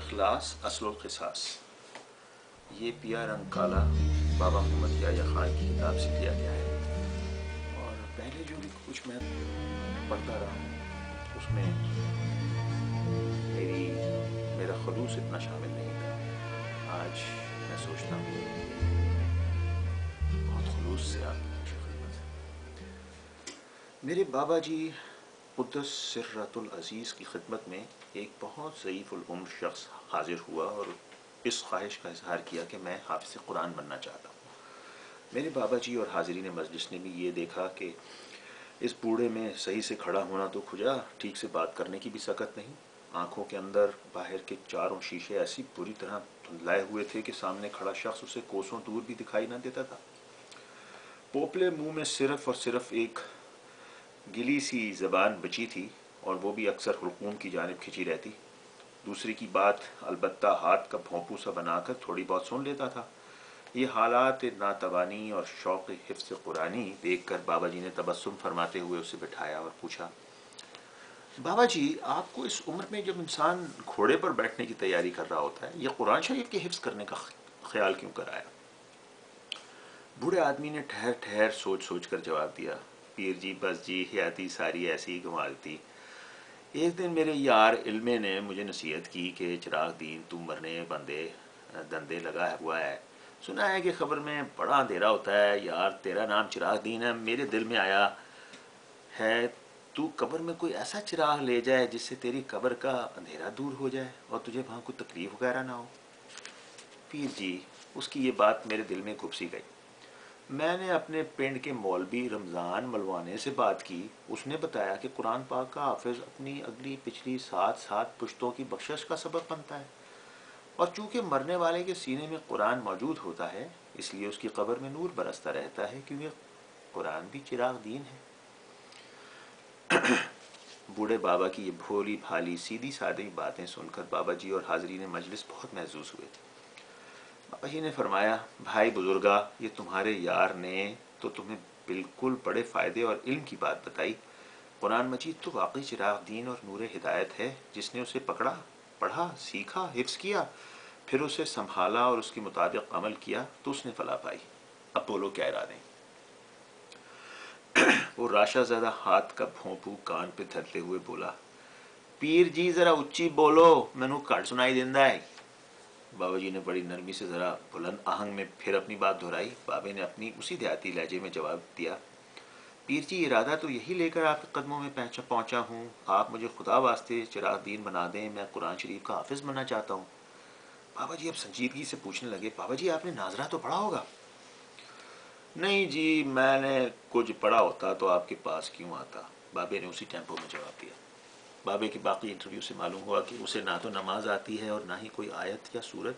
اخلاص اصل القصاص، یہ پیا رنگ کالا بابا محمد یحییٰ خان کی کتاب سے لیا گیا ہے، اور پہلے جو بھی کچھ میں پڑھتا رہا ہوں اس میں میرا خلوص اتنا شامل نہیں تھا۔ آج میں سوچتا ہوں بہت خلوص سے آپ کی خدمت ہے۔ میرے بابا جی قدس سرۃ العزیز کی خدمت میں ایک بہت ضعیف العمر شخص حاضر ہوا اور اس خواہش کا اظہار کیا کہ میں حافظ قرآن بننا چاہتا ہوں۔ میرے بابا جی اور حاضرین مجلس نے بھی یہ دیکھا کہ اس بوڑھے میں صحیح سے کھڑا ہونا تو کھجا، ٹھیک سے بات کرنے کی بھی سکت نہیں۔ آنکھوں کے اندر باہر کے چاروں شیشے ایسی بری طرح دھندلائے ہوئے تھے کہ سامنے کھڑا شخص اسے کوسوں دور بھی دکھائی نہ دیتا تھا۔ پوپلے منہ میں صرف اور صرف ایک گلی سی زبان بچی تھی، اور وہ بھی اکثر حلقوم کی جانب کھنچی رہتی۔ دوسری کی بات البتہ ہاتھ کا بھونپو سا بنا کر تھوڑی بہت سن لیتا تھا۔ یہ حالات ناتوانی اور شوق حفظ قرآنی دیکھ کر بابا جی نے تبسم فرماتے ہوئے اسے بٹھایا اور پوچھا، بابا جی آپ کو اس عمر میں جب انسان گھوڑے پر بیٹھنے کی تیاری کر رہا ہوتا ہے، یہ قرآن شریف کے حفظ کرنے کا خیال کیوں کرایا؟ بوڑھے آدمی نے ٹھہر ٹھہر سوچ سوچ کر جواب دیا، پیر جی بس جی حیاتی ساری ایسی ہی گنوا دیتی۔ ایک دن میرے یار علم نے مجھے نصیحت کی کہ چراغ دین تو مرنے بندے دندے لگا ہوا ہے، سنا ہے کہ خبر میں بڑا اندھیرا ہوتا ہے، یار تیرا نام چراغ دین ہے، میرے دل میں آیا ہے تو قبر میں کوئی ایسا چراغ لے جائے جس سے تیری قبر کا اندھیرا دور ہو جائے اور تجھے وہاں کوئی تکلیف وغیرہ نہ ہو۔ پیر جی اس کی یہ بات میرے دل میں گھبسی گئی۔ میں نے اپنے پنڈ کے مولوی رمضان ملوانے سے بات کی، اس نے بتایا کہ قرآن پاک کا حافظ اپنی اگلی پچھلی 7 پشتوں کی بخشش کا سبب بنتا ہے، اور چونکہ مرنے والے کے سینے میں قرآن موجود ہوتا ہے اس لیے اس کی قبر میں نور برستا رہتا ہے، کیونکہ قرآن بھی چراغ دین ہے۔ بوڑھے بابا کی یہ بھولی بھالی سیدھی سادی باتیں سن کر بابا جی اور حاضرین مجلس بہت محظوظ ہوئے تھے۔ بابا جی نے فرمایا، بھائی بزرگا، یہ تمہارے یار نے تو تمہیں بالکل بڑے فائدے اور علم کی بات بتائی۔ قرآن مجید تو واقعی چراغ دین اور نور ہدایت ہے، جس نے اسے پکڑا، پڑھا، سیکھا، حفظ کیا، پھر اسے سنبھالا اور اس کے مطابق عمل کیا تو اس نے فلاح پائی۔ اب بولو کیا ارادے؟ وہ راشا زدہ ہاتھ کا بھونپو کان پہ دھرتے ہوئے بولا، پیر جی ذرا اچھی بولو، مینوں گھٹ سنائی دیندا ہے۔ بابا جی نے بڑی نرمی سے ذرا بلند آہنگ میں پھر اپنی بات دہرائی۔ بابے نے اپنی اسی دیہاتی لہجے میں جواب دیا، پیر جی ارادہ تو یہی لے کر آپ کے قدموں میں پہنچا ہوں، آپ مجھے خدا واسطے چراغ دین بنا دیں، میں قرآن شریف کا حافظ بننا چاہتا ہوں۔ بابا جی اب سنجیدگی سے پوچھنے لگے، بابا جی آپ نے ناظرہ تو پڑھا ہوگا؟ نہیں جی، میں نے کچھ پڑھا ہوتا تو آپ کے پاس کیوں آتا، بابے نے اسی ٹیمپو میں جواب دیا۔ بابے کی باقی انٹرویو سے معلوم ہوا کہ اسے نہ تو نماز آتی ہے اور نہ ہی کوئی آیت یا سورت،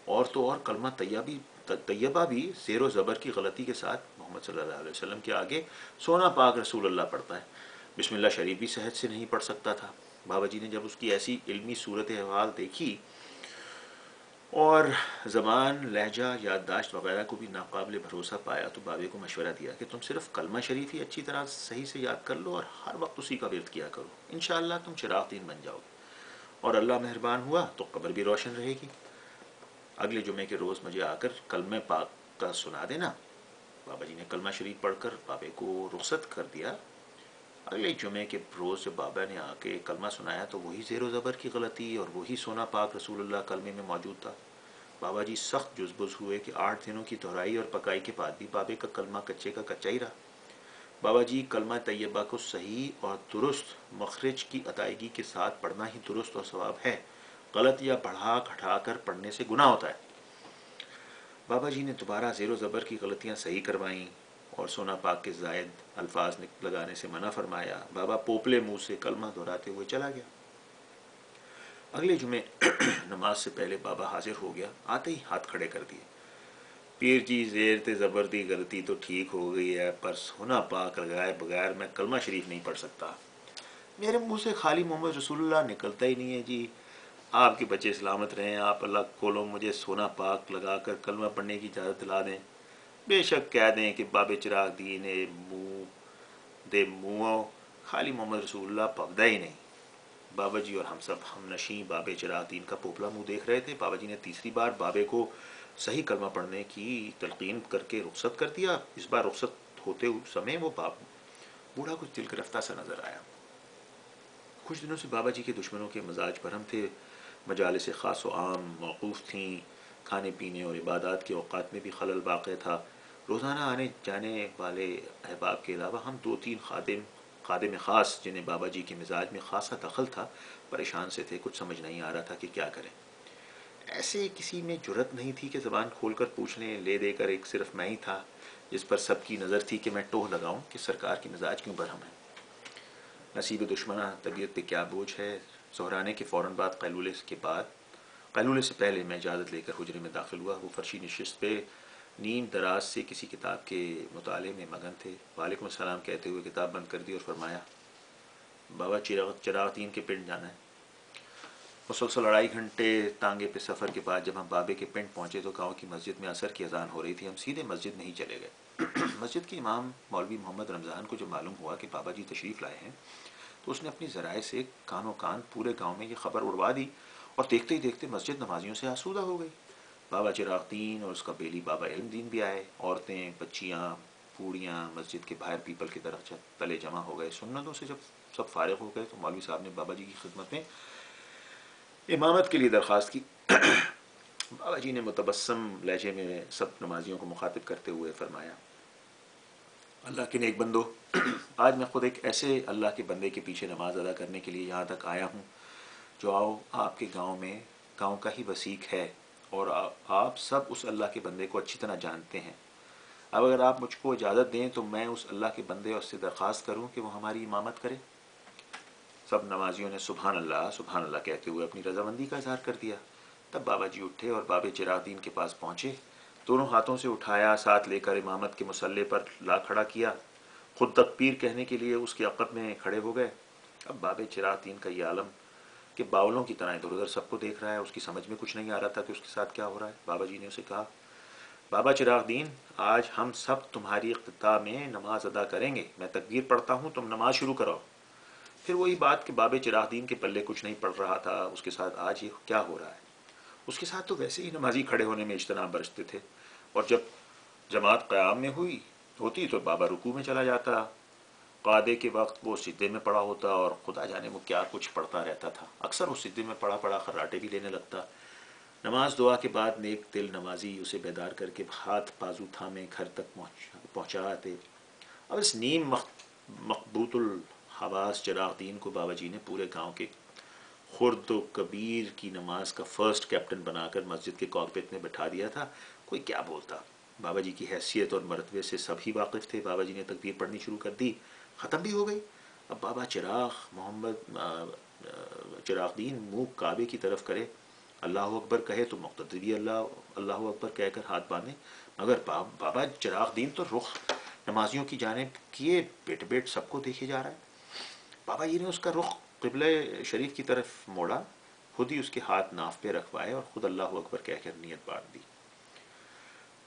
اور تو اور کلمہ طیبہ بھی زیر و زبر کی غلطی کے ساتھ محمد صلی اللہ علیہ وسلم کے آگے سونا پاک رسول اللہ پڑھتا ہے، بسم اللہ شریف بھی صحت سے نہیں پڑھ سکتا تھا۔ بابا جی نے جب اس کی ایسی علمی صورت حال دیکھی اور زبان، لہجہ، یادداشت وغیرہ کو بھی ناقابل بھروسہ پایا تو بابے کو مشورہ دیا کہ تم صرف کلمہ شریف ہی اچھی طرح صحیح سے یاد کر لو اور ہر وقت اسی کا ورد کیا کرو، انشاءاللہ تم چراغ دین بن جاؤ گے، اور اللہ مہربان ہوا تو قبر بھی روشن رہے گی۔ اگلے جمعے کے روز مجھے آ کر کلمہ پاک کا سنا دینا۔ بابا جی نے کلمہ شریف پڑھ کر بابے کو رخصت کر دیا۔ اگلے جمعے کے روز جب بابا نے آ کے کلمہ سنایا تو وہی زیر و زبر کی غلطی اور وہی سونا پاک رسول اللہ کلمے میں موجود تھا۔ بابا جی سخت جزبز ہوئے کہ 8 دنوں کی دہرائی اور پکائی کے بعد بھی بابے کا کلمہ کچے کا کچا ہی رہا۔ بابا جی کلمہ طیبہ کو صحیح اور درست مخرج کی ادائیگی کے ساتھ پڑھنا ہی درست اور ثواب ہے، غلط یا بڑھا گھٹا کر پڑھنے سے گناہ ہوتا ہے۔ بابا جی نے دوبارہ زیر و زبر کی غلطیاں صحیح کروائیں اور سونا پاک کے زائد الفاظ لگانے سے منع فرمایا۔ بابا پوپلے منہ سے کلمہ دہراتے ہوئے چلا گیا۔ اگلے جمعے نماز سے پہلے بابا حاضر ہو گیا، آتے ہی ہاتھ کھڑے کر دیے، پیر جی زیر تے زبر دی غلطی تو ٹھیک ہو گئی ہے، پر سونا پاک لگائے بغیر میں کلمہ شریف نہیں پڑھ سکتا، میرے منہ سے خالی محمد رسول اللہ نکلتا ہی نہیں ہے جی، آپ کے بچے سلامت رہیں، آپ اللہ کھولو مجھے سونا پاک لگا کر کلمہ پڑھنے کی اجازت دلا دیں، بے شک کہہ دیں کہ بابے چراغ دین منہ دے منہوں خالی محمد رسول اللہ پبدا ہی نہیں۔ بابا جی اور ہم سب ہم نشیں بابے چراغ دین کا پوپلا منہ دیکھ رہے تھے. بابا جی نے تیسری بار بابے کو صحیح کلمہ پڑھنے کی تلقین کر کے رخصت کر دیا. اس بار رخصت ہوتے سمے وہ بوڑھا کچھ دل گرفتہ سا نظر آیا. کچھ دنوں سے بابا جی کے دشمنوں کے مزاج پر ہم تھے. مجالس خاص و عام موقوف تھیں. کھانے پینے اور عبادات کے اوقات میں بھی خلل واقع تھا. روزانہ آنے جانے والے احباب کے علاوہ ہم 2-3 خادم خاص جنہیں بابا جی کے مزاج میں خاصا دخل تھا پریشان سے تھے. کچھ سمجھ نہیں آ رہا تھا کہ کیا کریں. ایسے کسی میں جرت نہیں تھی کہ زبان کھول کر پوچھ لیں. لے دے کر ایک صرف میں ہی تھا جس پر سب کی نظر تھی کہ میں ٹوہ لگاؤں کہ سرکار کی مزاج کیوں برہم ہے. نصیب دشمنہ طبیعت پہ کیا بوجھ ہے. سہرانے کے فوراً قیلولے سے پہلے میں اجازت لے کر حجرے میں داخل ہوا. وہ فرشی نشست پہ نیم دراز سے کسی کتاب کے مطالعے میں مگن تھے. وعلیکم السلام کہتے ہوئے کتاب بند کر دی اور فرمایا بابا چراغ دین کے پنڈ جانا ہے. مسلسل 2.5 گھنٹے تانگے پہ سفر کے بعد جب ہم بابے کے پنڈ پہنچے تو گاؤں کی مسجد میں عصر کی اذان ہو رہی تھی. ہم سیدھے مسجد میں ہی چلے گئے. مسجد کے امام مولوی محمد رمضان کو جب معلوم ہوا کہ بابا جی تشریف لائے ہیں تو اس نے اپنی ذرائع سے کانوں کان پورے گاؤں میں یہ خبر اڑوا دی اور دیکھتے ہی دیکھتے مسجد نمازیوں سے آسودہ ہو گئی. بابا چراغ دین اور اس کا بیلی بابا علم دین بھی آئے. عورتیں بچیاں بوڑھیاں مسجد کے باہر پیپل کے درخت تلے جمع ہو گئے. سنتوں سے جب سب فارغ ہو گئے تو مولوی صاحب نے بابا جی کی خدمت میں امامت کے لیے درخواست کی. بابا جی نے متبسم لہجے میں سب نمازیوں کو مخاطب کرتے ہوئے فرمایا اللہ کے نیک بندو، آج میں خود ایک ایسے اللہ کے بندے کے پیچھے نماز ادا کرنے کے لیے یہاں تک آیا ہوں جو آپ کے گاؤں کا ہی وسیق ہے اور آپ سب اس اللہ کے بندے کو اچھی طرح جانتے ہیں. اب اگر آپ مجھ کو اجازت دیں تو میں اس اللہ کے بندے اور سے درخواست کروں کہ وہ ہماری امامت کرے. سب نمازیوں نے سبحان اللہ کہتے ہوئے اپنی رضامندی کا اظہار کر دیا. تب بابا جی اٹھے اور بابے چراغ دین کے پاس پہنچے. دونوں ہاتھوں سے اٹھایا، ساتھ لے کر امامت کے مسلح پر لا کھڑا کیا. خود تکبیر کہنے کے لیے اس کے عقب میں کھڑے ہو گئے. اب بابے چراغ دین کا یہ عالم کہ باولوں کی طرح ادھر ادھر سب کو دیکھ رہا ہے، اس کی سمجھ میں کچھ نہیں آ رہا تھا کہ اس کے ساتھ کیا ہو رہا ہے. بابا جی نے اسے کہا بابا چراغ دین، آج ہم سب تمہاری اقتدا میں نماز ادا کریں گے. میں تکبیر پڑھتا ہوں، تم نماز شروع کرو. پھر وہی بات کہ بابے چراغ دین کے پلے کچھ نہیں پڑ رہا تھا. اس کے ساتھ آج یہ کیا ہو رہا ہے. اس کے ساتھ تو ویسے ہی نمازی کھڑے ہونے میں اجتناب برستے تھے اور جب جماعت قیام میں ہوتی تو بابا رکوع میں چلا جاتا. قعدے کے وقت وہ سجدے میں پڑا ہوتا اور خدا جانے وہ کیا کچھ پڑھتا رہتا تھا. اکثر اس سجدے میں پڑا خراٹے بھی لینے لگتا. نماز دعا کے بعد نیک دل نمازی اسے بیدار کر کے ہاتھ بازو تھامے گھر تک پہنچاتے. اب اس نیم مقبوط الحواس چراغ دین کو بابا جی نے پورے گاؤں کے خرد و کبیر کی نماز کا فرسٹ کیپٹن بنا کر مسجد کے کاکپٹ میں بٹھا دیا تھا. کوئی کیا بولتا. بابا جی کی حیثیت اور مرتبے سے سب ہی واقف تھے. بابا جی نے تکبیر پڑھنی شروع کر دی، ختم بھی ہو گئی. اب بابا چراغ دین منہ کعبے کی طرف کرے، اللہ اکبر کہے تو مقتدی بھی اللہ اکبر کہہ کر ہاتھ باندھے. مگر بابا چراغ دین تو رخ نمازیوں کی جانب کیے بیٹ سب کو دیکھے جا رہا ہے. بابا جی نے اس کا رخ قبلہ شریف کی طرف موڑا، خود ہی اس کے ہاتھ ناف پہ رکھوائے اور خود اللہ اکبر کہہ کر نیت باندھ دی.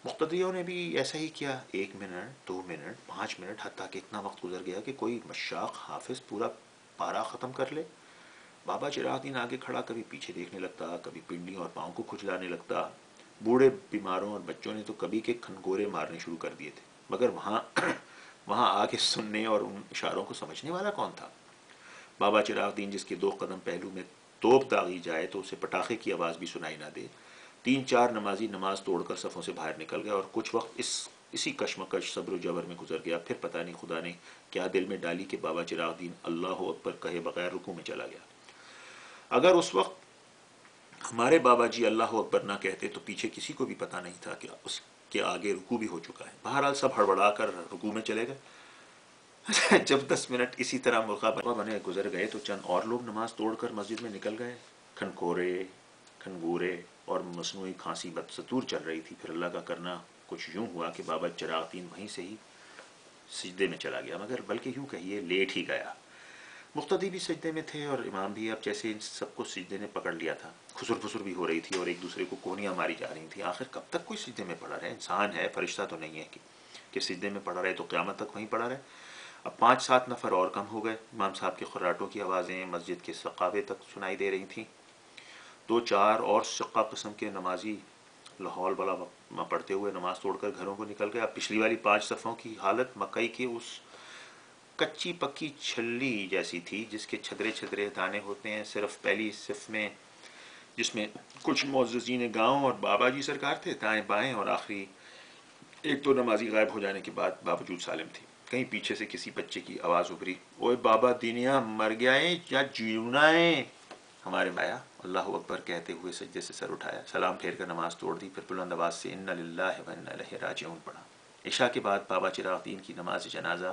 مقتدیوں نے بھی ایسا ہی کیا. 1 منٹ 2 منٹ 5 منٹ حتیٰ کہ اتنا وقت گزر گیا کہ کوئی مشاق حافظ پورا پارا ختم کر لے. بابا چراغ دین آگے کھڑا کبھی پیچھے دیکھنے لگتا، کبھی پنڈلیوں اور پاؤں کو کھجلانے لگتا. بوڑھے بیماروں اور بچوں نے تو کبھی کے کھنگورے مارنے شروع کر دیے تھے. مگر وہاں آ کے سننے اور ان اشاروں کو سمجھنے والا کون تھا. بابا چراغ دین جس کے 2 قدم پہلو میں توپ داغی جائے تو اسے پٹاخے کی آواز بھی سنائی نہ دے. 3-4 نمازی نماز توڑ کر صفوں سے باہر نکل گئے اور کچھ وقت اسی کشمکش صبر و جبر میں گزر گیا. پھر پتہ نہیں خدا نے کیا دل میں ڈالی کہ بابا چراغ دین اللہ اکبر کہے بغیر رکوع میں چلا گیا. اگر اس وقت ہمارے بابا جی اللہ اکبر نہ کہتے تو پیچھے کسی کو بھی پتہ نہیں تھا کہ اس کے آگے رکوع بھی ہو چکا ہے. بہرحال سب ہڑبڑا کر رکوع میں چلے گئے. جب 10 منٹ اسی طرح مرغا بنے گزر گئے تو چند اور لوگ نماز توڑ کر مسجد میں نکل گئے. کھنگورے اور مصنوعی کھانسی بدستور چل رہی تھی. پھر اللہ کا کرنا کچھ یوں ہوا کہ بابا چراغ دین وہیں سے ہی سجدے میں چلا گیا، مگر بلکہ یوں کہیے لیٹ ہی گیا. مقتدی بھی سجدے میں تھے اور امام بھی. اب جیسے ان سب کو سجدے نے پکڑ لیا تھا. خسر پھسر بھی ہو رہی تھی اور ایک دوسرے کو کونیاں ماری جا رہی تھیں. آخر کب تک کوئی سجدے میں پڑا رہے. انسان ہے، فرشتہ تو نہیں ہے کہ سجدے میں پڑا رہے تو قیامت تک وہیں پڑا رہے. اب 5-7 نفر اور کم ہو گئے، امام صاحب کے خراٹوں کی آوازیں مسجد کے سقابے تک سنائی دے رہی تھیں، 2-4 اور شقہ قسم کے نمازی لاہور بلا پڑھتے ہوئے نماز توڑ کر گھروں کو نکل گئے۔ اب پچھلی والی 5 صفوں کی حالت مکئی کے اس کچی پکی چھلی جیسی تھی جس کے چھدرے چھدرے دانے ہوتے ہیں، صرف پہلی صف میں جس میں کچھ معززین گاؤں اور بابا جی سرکار تھے دائیں بائیں، اور آخری 1-2 نمازی غائب ہو جانے کے بعد باوجود سالم تھی۔ کہیں پیچھے سے کسی بچے کی آواز ابھری، اوے بابا دینیا مر گیا ہے یا جیونا ہے؟ ہمارے بایا اللہ اکبر کہتے ہوئے سجدے سے سر اٹھایا، سلام پھیر کر نماز توڑ دی، پھر بلند آواز سے انا للہ و انا الیہ راجعون پڑھا۔ عشاء کے بعد بابا چراغ دین کی نماز جنازہ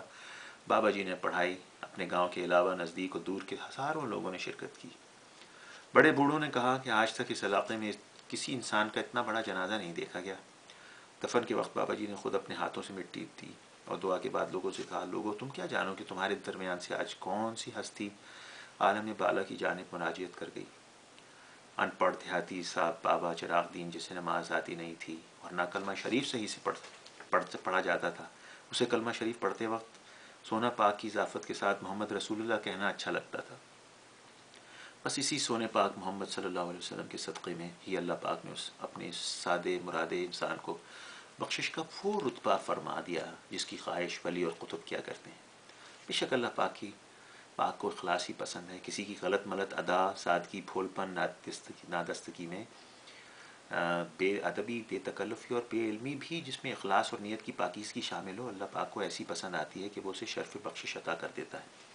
بابا جی نے پڑھائی۔ اپنے گاؤں کے علاوہ نزدیک و دور کے ہزاروں لوگوں نے شرکت کی۔ بڑے بوڑھوں نے کہا کہ آج تک اس علاقے میں کسی انسان کا اتنا بڑا جنازہ نہیں دیکھا گیا۔ دفن کے وقت بابا جی نے خود اپنے ہاتھوں سے مٹی دی اور دعا کے بعد لوگوں سے کہا، لوگوں تم کیا جانو کہ تمہارے درمیان سے آج کون سی ہستی عالم بالا کی جانب مراجعت کر گئی؟ ان پڑھ دیہاتی صاحب بابا چراغ دین جسے نماز آتی نہیں تھی اور نہ کلمہ شریف صحیح سے پڑھا جاتا تھا، اسے کلمہ شریف پڑھتے وقت سونا پاک کی اضافت کے ساتھ محمد رسول اللہ کہنا اچھا لگتا تھا۔ بس اسی سونے پاک محمد صلی اللہ علیہ وسلم کے صدقے میں ہی اللہ پاک نے اپنے سادے مرادے انسان کو بخشش کا وہ رتبہ فرما دیا جس کی خواہش ولی اور قطب کیا کرتے ہیں۔ بے شک اللہ پاک کو اخلاص ہی پسند ہے۔ کسی کی غلط ملت ادا، سادگی، پھول پن، نادستگی میں بے ادبی، بے تکلفی اور بے علمی بھی جس میں اخلاص اور نیت کی پاکیزگی شامل ہو، اللہ پاک کو ایسی پسند آتی ہے کہ وہ اسے شرف بخشش عطا کر دیتا ہے۔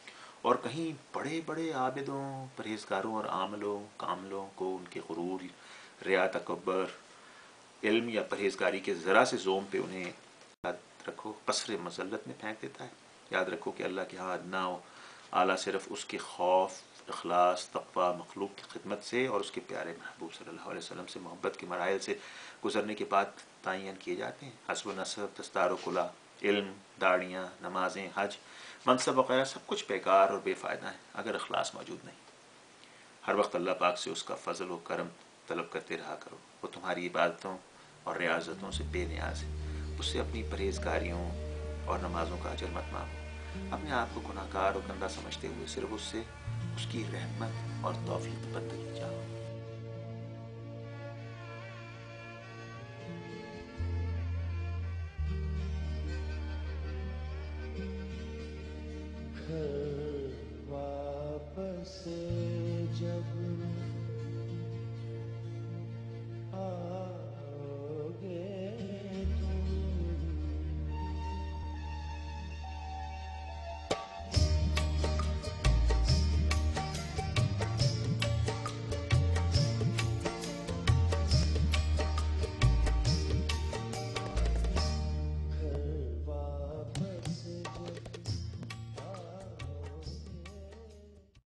اور کہیں بڑے بڑے عابدوں، پرہیزگاروں اور عاملوں کاملوں کو ان کے غرور، ریا، تکبر، علم یا پرہیزگاری کے ذرا سے زوم پہ انہیں یاد رکھو قصر مذلت میں پھینک دیتا ہے۔ یاد رکھو کہ اللہ کے ہاں ادنا و اعلیٰ صرف اس کے خوف، اخلاص، تقوی، مخلوق کی خدمت سے اور اس کے پیارے محبوب صلی اللہ علیہ وسلم سے محبت کے مراحل سے گزرنے کے بعد تعین کیے جاتے ہیں۔ حسب و نسب، دستار و کلا، علم، داڑیاں، نمازیں، حج، منصب وغیرہ سب کچھ بیکار اور بے فائدہ ہیں اگر اخلاص موجود نہیں۔ ہر وقت اللہ پاک سے اس کا فضل و کرم طلب کرتے رہا کرو، وہ تمہاری عبادتوں اور ریاضتوں سے بے نیاز ہے۔ اس سے اپنی پرہیزگاریوں اور نمازوں کا اجر مت مانگو، اپنے آپ کو گناہ گار اور گندہ سمجھتے ہوئے صرف اس سے اس کی رحمت اور توفیق بندگی چاہو۔ گھر واپس جب